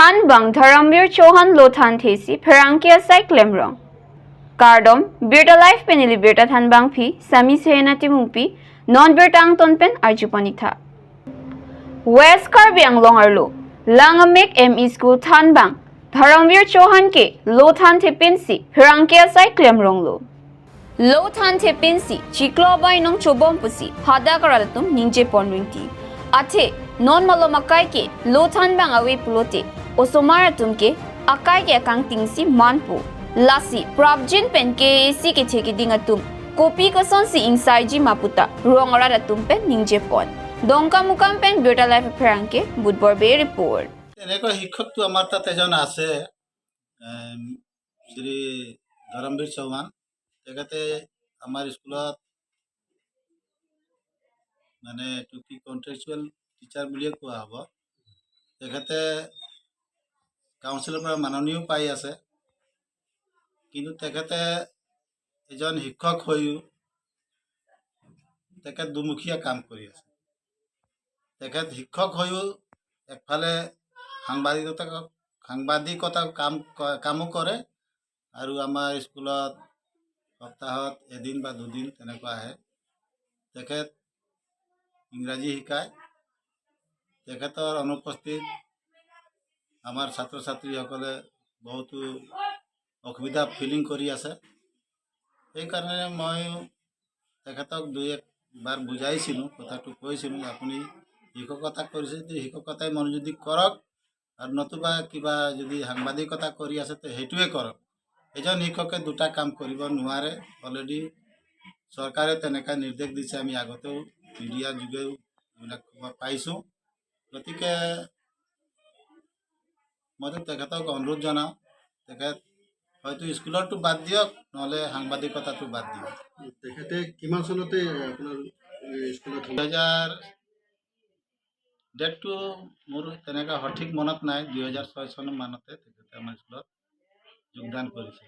Thanbang Dharamvir Chauhan lo thantesi pherangke asai klemrong. Kardom birta life penili birta thanbang phi sami sehena timungpi non birtang tonpen arjupanitha. West karbi anglong arlo Lang Amek ME school Thanbang Dharamvir Chauhan ke lo thanthe pinsi pherangke asai klemronglo. Lo thanthe pinsi chiklo bai nong chobom pusi hada karalatum ninje ponringti. Athe non malo makai ke lo thanbang awe pulote osomaratum ke akai ke akang tingsi manpo lasi prabjin pen ke esi ke cheki dingatum kopi ko sonsi insai ji maputa rongara datum pen ninje pon dongka mukam pen beta life pranke budbor be report এনেকুৱা শিক্ষকটো আমাৰ তাত এজন আছে শ্ৰী ধৰমবীৰ চৌহান তেখেতে আমাৰ স্কুলত মানে এইটো কি কন্ট্ৰেকচুৱেল টিচাৰ বুলিয়ে কোৱা হ'ব তেখেতে কাউন্সিলৰ পৰা মাননীয় পাই আছে কিন্তু তেখেতে এজন শিক্ষক হৈও তেখেত দুমুখীয়া কাম কৰি আছে তেখেত শিক্ষক হৈও একফালে সাংবাদিকতা কামো কৰে আৰু আমাৰ স্কুলত সপ্তাহত এদিন বা দুদিন তেনেকুৱা আহে তেখেত ইংৰাজী শিকায় তেখেতৰ অনুপস্থিত আমাৰ ছাত্ৰ ছাত্ৰীসকলে বহুতো অসুবিধা ফিলিং কৰি আছে সেইকাৰণে মই তেখেতক দুই একবাৰ বুজাইছিলোঁ কথাটো কৈছিলোঁ আপুনি শিক্ষকতা কৰিছে যদি শিক্ষকতাই মনোযোগী কৰক আৰু নতুবা কিবা যদি সাংবাদিকতা কৰি আছে তো সেইটোৱে কৰক এজন শিক্ষকে দুটা কাম কৰিব নোৱাৰে অলৰেডি চৰকাৰে তেনেকৈ নিৰ্দেশ দিছে আমি আগতেও মিডিয়াৰ যোগেও এইবিলাক পাইছোঁ গতিকে মইতো তেখেতক অনুৰোধ জনাওঁ তেখেত হয়তো স্কুলৰটো বাদ দিয়ক নহ'লে সাংবাদিকতাটো বাদ দিয়ক তেখেতে কিমান চনতে আপোনাৰ স্কুলত 2000 ডেটটো মোৰ তেনেকৈ সঠিক মনত নাই 2006 চন মানতে তেখেতে আমাৰ স্কুলত যোগদান কৰিছে